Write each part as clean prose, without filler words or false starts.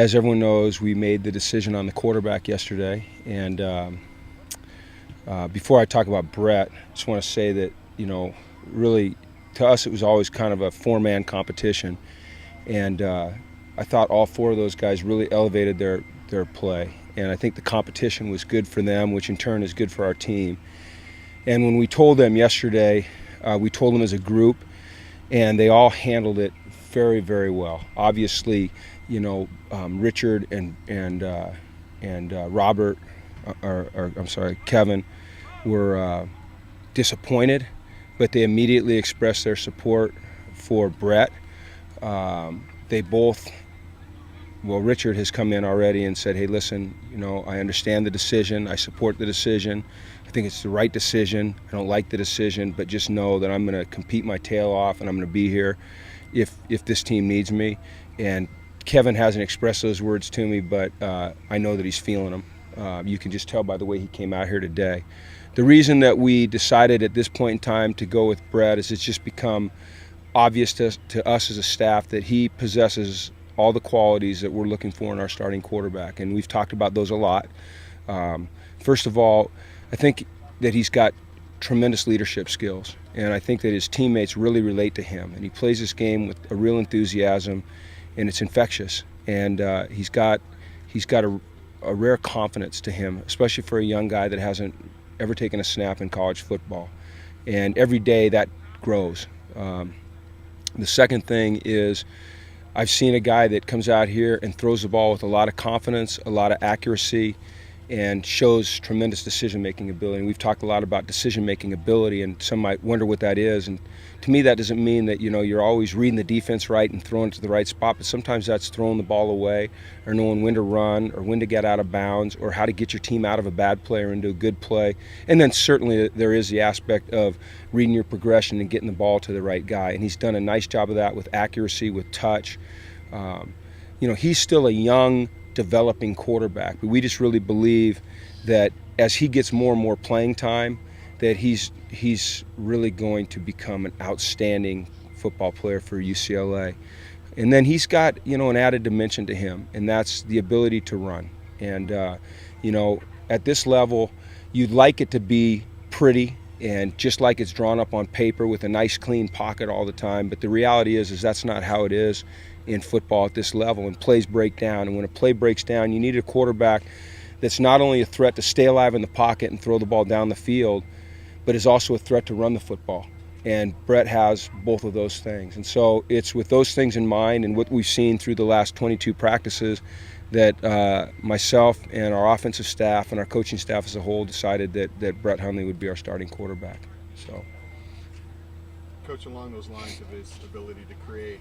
as everyone knows, we made the decision on the quarterback yesterday. And before I talk about Brett, I just want to say that, really, to us, it was always kind of a four-man competition. And I thought all four of those guys really elevated their play. And I think the competition was good for them, which in turn is good for our team. And when we told them yesterday, we told them as a group, and they all handled it very, very well. Obviously, Richard and Robert, Kevin, were disappointed, but they immediately expressed their support for Brett. They both, Richard has come in already and said, hey, listen, I understand the decision. I support the decision. I think it's the right decision. I don't like the decision, but just know that I'm going to compete my tail off and I'm going to be here if this team needs me. And Kevin hasn't expressed those words to me, but I know that he's feeling them. You can just tell by the way he came out here today. The reason that we decided at this point in time to go with Brett is it's just become obvious to us as a staff that he possesses all the qualities that we're looking for in our starting quarterback, and we've talked about those a lot. First of all, I think that he's got tremendous leadership skills, and I think that his teammates really relate to him, and he plays this game with a real enthusiasm, and it's infectious. And he's got a rare confidence to him, especially for a young guy that hasn't ever taken a snap in college football. And every day that grows. The second thing is I've seen a guy that comes out here and throws the ball with a lot of confidence, a lot of accuracy, and shows tremendous decision-making ability. And we've talked a lot about decision-making ability, and some might wonder what that is. And to me, that doesn't mean that you're always reading the defense right and throwing it to the right spot, but sometimes that's throwing the ball away, or knowing when to run, or when to get out of bounds, or how to get your team out of a bad play or into a good play. And then certainly there is the aspect of reading your progression and getting the ball to the right guy. And he's done a nice job of that with accuracy, with touch. He's still a young, developing quarterback, but we just really believe that as he gets more and more playing time, that he's really going to become an outstanding football player for UCLA. And then he's got an added dimension to him, and that's the ability to run. And at this level, you'd like it to be pretty and just like it's drawn up on paper with a nice clean pocket all the time, but the reality is that's not how it is in football at this level, and plays break down. And when a play breaks down, you need a quarterback that's not only a threat to stay alive in the pocket and throw the ball down the field, but is also a threat to run the football. And Brett has both of those things. And so it's with those things in mind and what we've seen through the last 22 practices that myself and our offensive staff and our coaching staff as a whole decided that Brett Hundley would be our starting quarterback. So, Coach, along those lines of his ability to create,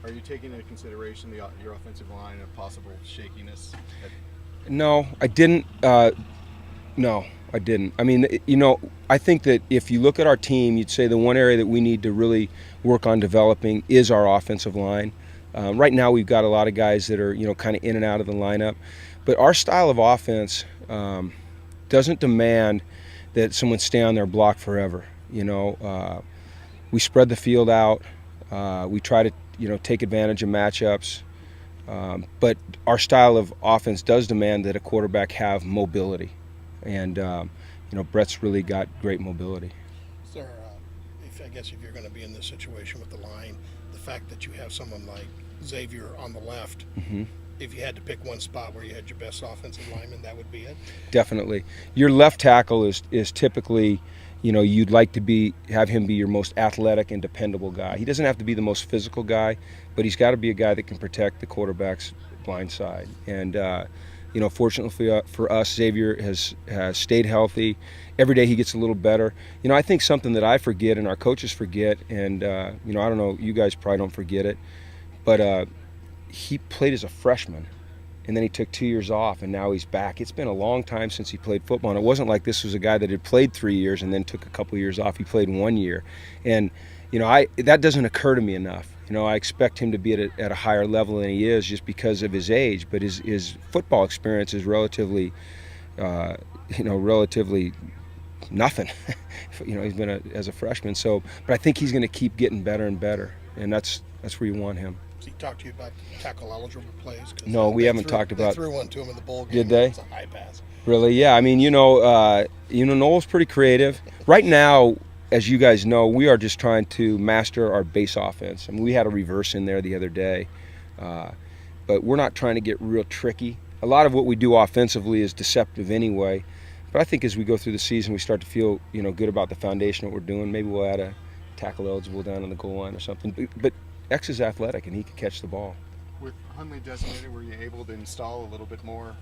are you taking into consideration your offensive line and possible shakiness? No, I didn't. No, I didn't. I mean, I think that if you look at our team, you'd say the one area that we need to really work on developing is our offensive line. Right now we've got a lot of guys that are, kind of in and out of the lineup. But our style of offense doesn't demand that someone stay on their block forever. We spread the field out. We try to, take advantage of matchups. But our style of offense does demand that a quarterback have mobility. And, Brett's really got great mobility. Is there, if you're going to be in this situation with the line, the fact that you have someone like Xavier on the left, if you had to pick one spot where you had your best offensive lineman, that would be it? Definitely. Your left tackle is typically, you'd like to have him be your most athletic and dependable guy. He doesn't have to be the most physical guy, but he's got to be a guy that can protect the quarterback's blind side. And fortunately for us, Xavier has stayed healthy. Every day he gets a little better. I think something that I forget and our coaches forget, and I don't know, you guys probably don't forget it, but he played as a freshman, and then he took 2 years off, and now he's back. It's been a long time since he played football, and it wasn't like this was a guy that had played 3 years and then took a couple years off. He played 1 year, and that doesn't occur to me enough. I expect him to be at a higher level than he is just because of his age, but his football experience is relatively nothing. He's been as a freshman. So, but I think he's going to keep getting better and better, and that's where you want him. Does he talk to you about tackle eligible plays? 'Cause, No, we they haven't talked They about. threw one to him in the bowl game. Did they? It's a high pass. Really? Yeah. I mean, Noel's pretty creative. Right now, as you guys know, we are just trying to master our base offense. I mean, we had a reverse in there the other day, but we're not trying to get real tricky. A lot of what we do offensively is deceptive anyway. But I think as we go through the season, we start to feel, good about the foundation of what we're doing. Maybe we'll add a tackle eligible down on the goal line or something. But X is athletic, and he can catch the ball. With Hundley designated, were you able to install a little bit more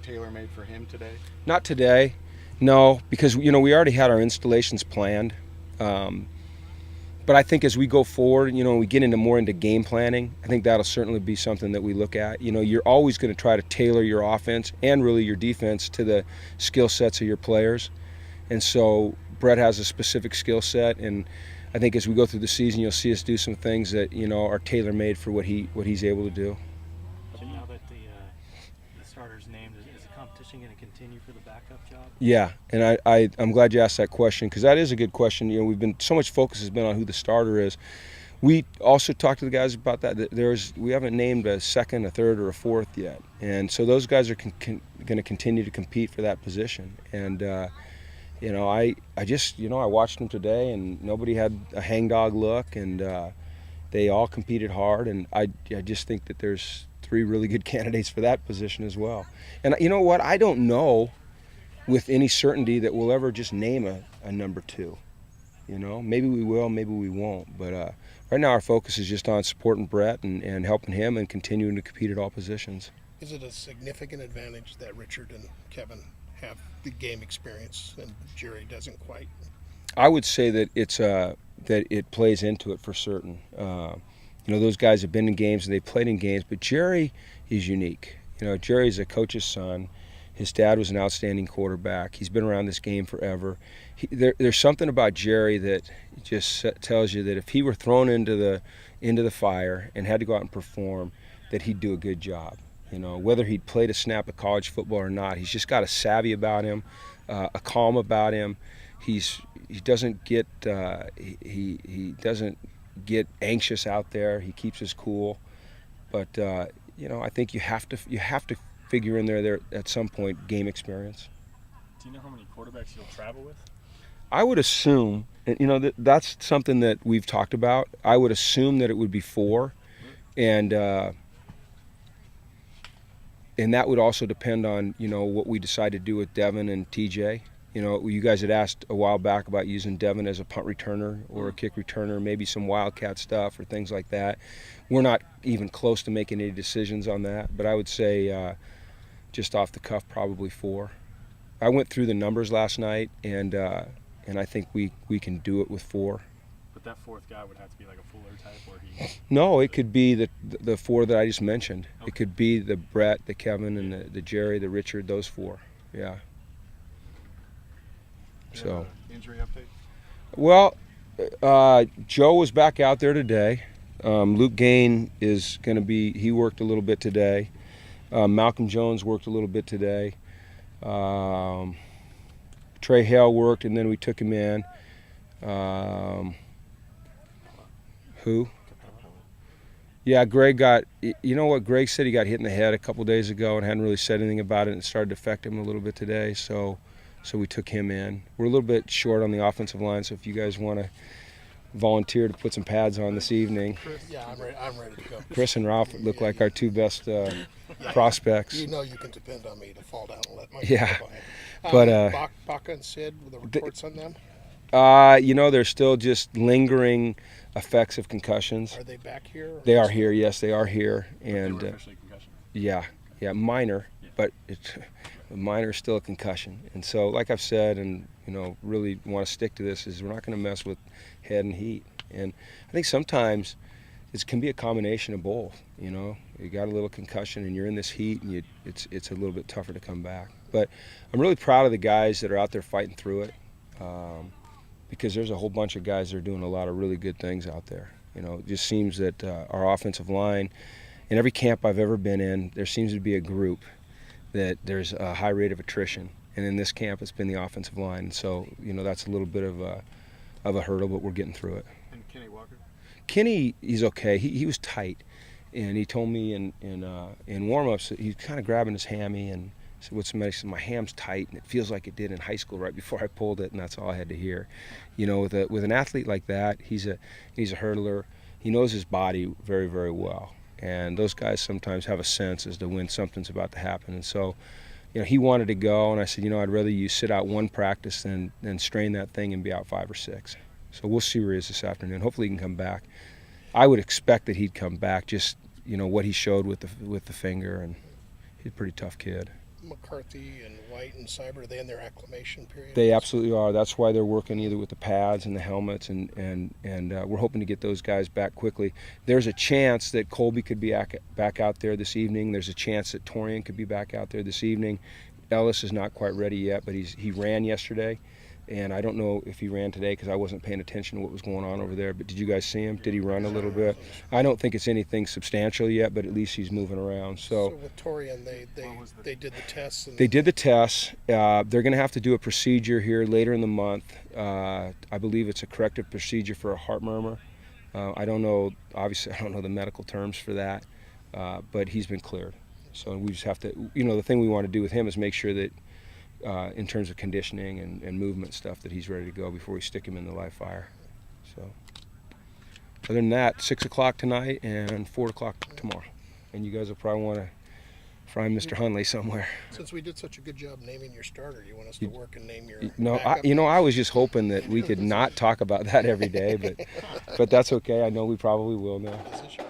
tailor-made for him today? Not today, no, because we already had our installations planned. But I think as we go forward, we get more into game planning, I think that'll certainly be something that we look at. You're always going to try to tailor your offense and really your defense to the skill sets of your players. And so Brett has a specific skill set, and I think as we go through the season, you'll see us do some things that, are tailor-made for what he's able to do. Jim, now that the starter's named, is the competition going to continue for the backup job? Yeah, and I'm glad you asked that question, because that is a good question. So much focus has been on who the starter is. We also talked to the guys about that. We haven't named a second, a third, or a fourth yet, and so those guys are going to continue to compete for that position. And I watched them today, and nobody had a hangdog look, and they all competed hard, and I just think that there's 3 really good candidates for that position as well. And you know what? I don't know with any certainty that we'll ever just name a number 2. Maybe we will, maybe we won't. But right now our focus is just on supporting Brett and helping him and continuing to compete at all positions. Is it a significant advantage that Richard and Kevin have the game experience and Jerry doesn't quite? I would say that that it plays into it for certain. Those guys have been in games and they've played in games, but Jerry is unique. Jerry's a coach's son. His dad was an outstanding quarterback. He's been around this game forever. There's something about Jerry that just tells you that if he were thrown into the fire and had to go out and perform, that he'd do a good job. Whether he'd played a snap of college football or not, he's just got a savvy about him, a calm about him. He doesn't get anxious out there. He keeps his cool. But I think you have to figure in there at some point game experience. Do you know how many quarterbacks you'll travel with? I would assume, and that's something that we've talked about. I would assume that it would be 4, and that would also depend on what we decide to do with Devin and TJ. You guys had asked a while back about using Devin as a punt returner or a kick returner, maybe some wildcat stuff or things like that. We're not even close to making any decisions on that, but I would say just off the cuff, probably 4. I went through the numbers last night, and I think we can do it with 4. But that 4th guy would have to be like a Fuller type, or he. No, it could be the 4 that I just mentioned. Okay. It could be the Brett, the Kevin, and the Jerry, the Richard. Those 4. Yeah. So. Injury update? Well, Joe was back out there today. Luke Gain is going to be. He worked a little bit today. Malcolm Jones worked a little bit today. Trey Hale worked, and then we took him in. Who? Yeah, Greg got. Greg said he got hit in the head a couple days ago and hadn't really said anything about it, and it started to affect him a little bit today. So we took him in. We're a little bit short on the offensive line, so if you guys want to volunteer to put some pads on this evening. Yeah, I'm ready to go. Chris and Ralph look like our 2 best prospects. You can depend on me to fall down and let my Yeah. But Baca and Sid, with the reports on them? There's still just lingering effects of concussions. Are they back here? They are here. Yes, they are here. And they were officially concussion. yeah, minor, but minor is still a concussion. And so, like I've said, and really want to stick to this, is we're not going to mess with head and heat. And I think sometimes it can be a combination of both. You got a little concussion and you're in this heat, and it's a little bit tougher to come back. But I'm really proud of the guys that are out there fighting through it, because there's a whole bunch of guys that are doing a lot of really good things out there. It just seems that our offensive line, in every camp I've ever been in, there seems to be a group that there's a high rate of attrition. And in this camp, it's been the offensive line. So, that's a little bit of a hurdle, but we're getting through it. And Kenny Walker? Kenny, he's okay. He was tight. And he told me in warm-ups that he's kind of grabbing his hammy and said, "What's the matter?" He said, "My ham's tight, and it feels like it did in high school right before I pulled it," and that's all I had to hear. You know, with an athlete like that, he's a hurdler. He knows his body very, very well, and those guys sometimes have a sense as to when something's about to happen. And so, you know, he wanted to go, and I said, I'd rather you sit out one practice than strain that thing and be out 5 or 6. So we'll see where he is this afternoon. Hopefully he can come back. I would expect that he'd come back, just, what he showed with the finger, and he's a pretty tough kid. McCarthy and White and Cyber, are they in their acclimation period? They absolutely are. That's why they're working either with the pads and the helmets, and we're hoping to get those guys back quickly. There's a chance that Colby could be back out there this evening. There's a chance that Torian could be back out there this evening. Ellis is not quite ready yet, but he ran yesterday, and I don't know if he ran today because I wasn't paying attention to what was going on over there. But did you guys see him? Did he run a little bit? I don't think it's anything substantial yet, but at least he's moving around. So with Torian, they did the tests. They did the tests. They're going to have to do a procedure here later in the month. I believe it's a corrective procedure for a heart murmur. I don't know. Obviously, I don't know the medical terms for that, but he's been cleared. So we just have to. The thing we want to do with him is make sure that, in terms of conditioning and movement stuff, that he's ready to go before we stick him in the live fire. So, other than that, 6 o'clock tonight and 4 o'clock tomorrow, and you guys will probably want to find Mr. Hunley somewhere. Since we did such a good job naming your starter, you want us to work and name your No, backup? I was just hoping that we could not talk about that every day, but that's okay. I know we probably will now. Is this your